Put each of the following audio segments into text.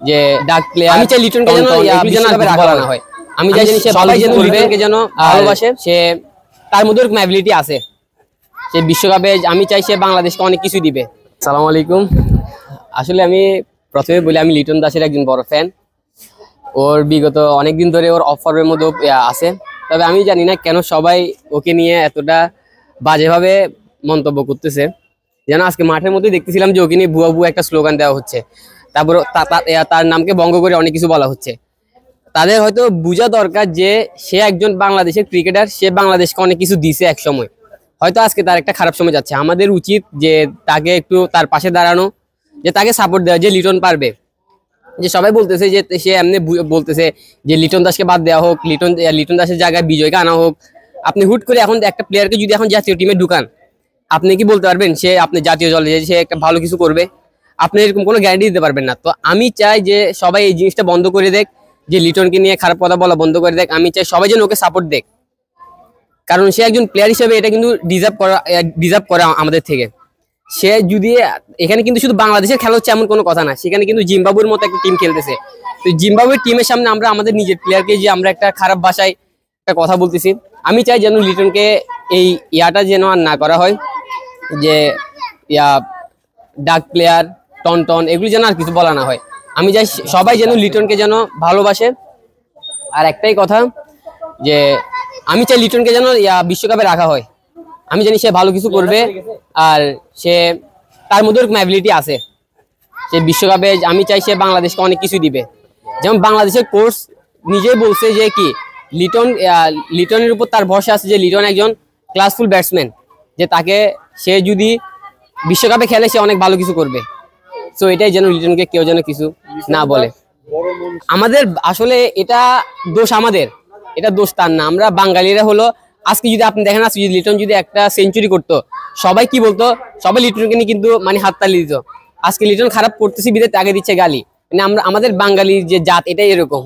যে ডাক প্লেয়ার আমি চাই লিটনকে যেন বিশ্বকাপে রাখা না হয়। আমি চাই জানি সে সবাই যেন লিটনকে যেন ভালোবাসে, সে তার মধ্যে এরকম অ্যাবিলিটি আছে, সে বিশ্বকাপে আমি চাই সে বাংলাদেশকে অনেক কিছু দিবে। আসসালামু আলাইকুম। আসলে আমি প্রথমে বলি আমি লিটন দাসের একজন বড় ফ্যান। ওর বিগত অনেকদিন ধরে ওর অফারের মধ্যে আছে, তবে আমি জানি না কেন সবাই ওকে নিয়ে এতটা বাজেভাবে মন্তব্য করতেছে। যেন আজকে মাঠের মধ্যে দেখতেছিলাম যে ওকে নিয়ে ভুয়া ভুয়া একটা স্লোগান দেওয়া হচ্ছে, তারপর তার নামকে বঙ্গ করে অনেক কিছু বলা হচ্ছে। তাদের হয়তো বোঝা দরকার যে সে একজন বাংলাদেশের ক্রিকেটার, সে বাংলাদেশকে অনেক কিছু দিছে এক সময়, হয়তো আজকে তার একটা খারাপ সময় যাচ্ছে। আমাদের উচিত যে তাকে একটু তার পাশে দাঁড়ানো, যে তাকে সাপোর্ট দেওয়া, যে লিটন পারবে। যে সবাই বলতেছে যে সে এমনি বলতেছে যে লিটন দাসকে বাদ দেওয়া হোক, লিটন দাসের জায়গায় বিজয়কে আনা হোক। আপনি হুট করে এখন একটা প্লেয়ারকে যদি এখন জাতীয় টিমে ঢুকান, আপনি কি বলতে পারবেন সে আপনি জাতীয় দলে সে একটা ভালো কিছু করবে? আপনি এরকম কোনো গ্যারান্টি দিতে পারবেন না। তো আমি চাই যে সবাই এই জিনিসটা বন্ধ করে দেখ, যে লিটনকে নিয়ে খারাপ কথা বলা বন্ধ করে দেখ। আমি চাই সবাই যেন ওকে সাপোর্ট দেখ, কারণ সে একজন প্লেয়ার হিসেবে এটা কিন্তু ডিজার্ভ করা আমাদের থেকে। সে যদি এখানে কিন্তু শুধু বাংলাদেশের খেলা হচ্ছে এমন কোনো কথা না, সেখানে কিন্তু জিম্বাবুয়ের মতো একটা টিম খেলতেছে। তো জিম্বাবুয়ের টিমের সামনে আমরা আমাদের নিজের প্লেয়ারকে যে আমরা একটা খারাপ ভাষায় একটা কথা বলতেছি, আমি চাই যেন লিটনকে এই ইয়াটা যেন আর না করা হয়, যে ডাক প্লেয়ার টন এগুলি যেন আর কিছু বলা না হয়। আমি চাই সবাই যেন লিটনকে যেন ভালোবাসে। আর একটাই কথা, যে আমি চাই লিটনকে যেন বিশ্বকাপে রাখা হয়। আমি জানি সে ভালো কিছু করবে, আর সে তার মধ্যে এরকম অ্যাবিলিটি আছে, সে বিশ্বকাপে আমি চাই সে বাংলাদেশকে অনেক কিছু দিবে। যেমন বাংলাদেশের কোচ নিজেই বলছে যে কি লিটনের উপর তার ভরসা আছে, যে লিটন একজন ক্লাসফুল ব্যাটসম্যান, যে তাকে সে যদি বিশ্বকাপে খেলে সে অনেক ভালো কিছু করবে। সো এটাই যেন লিটনকে কেউ যেন কিছু না বলে। আমাদের আসলে এটা দোষ আমাদের, এটা দোষ তার না। আমরা বাঙালিরা হলো, আজকে যদি আপনি দেখেন আজকে যদি লিটন যদি একটা সেঞ্চুরি করতো, সবাই কি বলতো? সবাই লিটনকে নিয়ে কিন্তু মানে হাততালি দিত। আজকে লিটন খারাপ করতেছি বিদে তাকে দিচ্ছে গালি। মানে আমাদের বাঙালির যে জাত এটাই এরকম।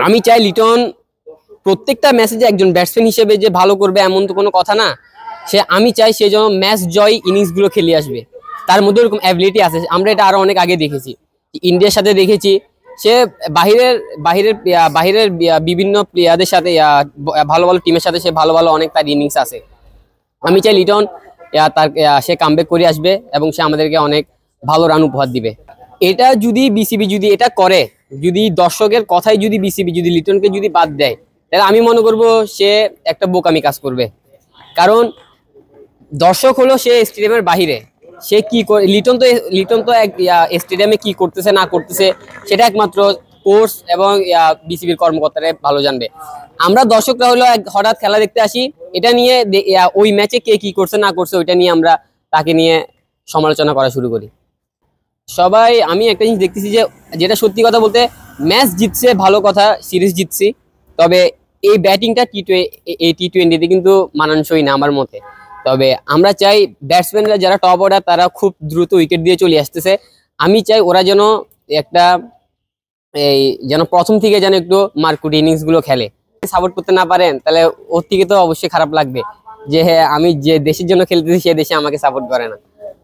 আমি চাই লিটন প্রত্যেকটা ম্যাচে একজন ব্যাটসম্যান হিসেবে যে ভালো করবে এমন তো কোনো কথা না। আমি চাই সে যেন ম্যাচ জয় ইনিংস গুলো খেলে আসবে, তার মধ্যে এরকম অ্যাবিলিটি আছে। আমরা এটা আরো অনেক আগে দেখেছি, ইন্ডিয়ার সাথে দেখেছি। সে বাহিরের বাহিরের বাহিরের বিভিন্ন প্লেয়ারদের সাথে ভালো ভালো টিমের সাথে সে ভালো ভালো অনেক তার ইনিংস আছে। আমি চাই লিটন তার সে কামব্যাক করে আসবে এবং সে আমাদেরকে অনেক ভালো রান উপহার দিবে। এটা যদি বিসিবি যদি এটা করে, যদি দর্শকের কথাই যদি বিসিবি যদি লিটনকে যদি বাদ দেয়, তাহলে আমি মনে করব সে একটা বোকামি কাজ করবে। কারণ দর্শক হলো সে স্টেডিয়ামের বাহিরে, সে কি করে লিটন তো স্টেডিয়ামে কি করতেছে না করতেছে সেটা একমাত্র কোচ এবং বিসিবির কর্মকর্তারা ভালো জানবে। আমরা দর্শকরা হলো হঠাৎ খেলা দেখতে আসি, এটা নিয়ে ওই ম্যাচে কে কি করছে না করছে ওইটা নিয়ে আমরা তাকে নিয়ে সমালোচনা করা শুরু করি। সবাই আমি একটা জিনিস দেখতেছি যে যেটা সত্যি কথা বলতে, ম্যাচ জিতছে ভালো কথা, সিরিজ জিতছি, তবে এই ব্যাটিংটা টি-20তে কিন্তু মানানসই না আমার মতে। তবে আমরা চাই ব্যাটসম্যানরা যারা টপ অর্ডার তারা খুব দ্রুত উইকেট দিয়ে চলে আসতেছে। আমি চাই ওরা যেন একটা যেন প্রথম থেকে যেন একটু মারকুট ইনিংস গুলো খেলে। সাপোর্ট করতে না পারেন তাহলে ওর থেকে তো অবশ্যই খারাপ লাগবে, যে হ্যাঁ আমি যে দেশের জন্য খেলতেছি সে দেশে আমাকে সাপোর্ট করে না।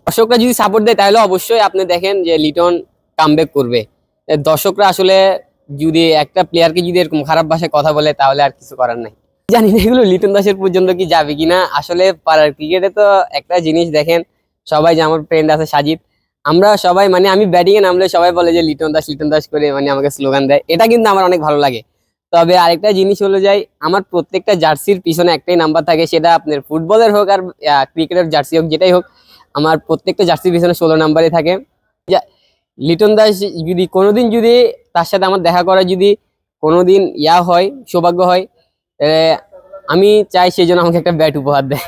দর্শকরা যদি সাপোর্ট দেয় তাহলে অবশ্যই আপনি দেখেন যে লিটন কামব্যাক করবে। দর্শকরা আসলে যদি একটা প্লেয়ারকে যদি এরকম খারাপ ভাষায় কথা বলে তাহলে আর কিছু করার নাই। জানি না এগুলো লিটন দাসের পর্যন্ত কি যাবে কিনা। আসলে পাড়ার ক্রিকেটে তো একটা জিনিস দেখেন, সবাই যে আমার ফ্রেন্ড আছে সাজিদ, আমরা সবাই মানে আমি ব্যাটিং এ নামলে সবাই বলে যে লিটন দাস করে মানে আমাকে স্লোগান দেয়, এটা কিন্তু আমার অনেক ভালো লাগে। তবে আরেকটা জিনিস হলো যাই, আমার প্রত্যেকটা জার্সির পিছনে একটাই নাম্বার থাকে, সেটা আপনার ফুটবলের হোক আর ক্রিকেটের জার্সি হোক যেটাই হোক, আমার প্রত্যেকটা জার্সির পিছনে 16 নাম্বারই থাকে। লিটন দাস যদি কোনোদিন যদি তার সাথে আমার দেখা করা যদি কোনোদিন হয় সৌভাগ্য হয়, আমি চাই সেই জন্য আমাকে একটা ব্যাট উপহার দেয়।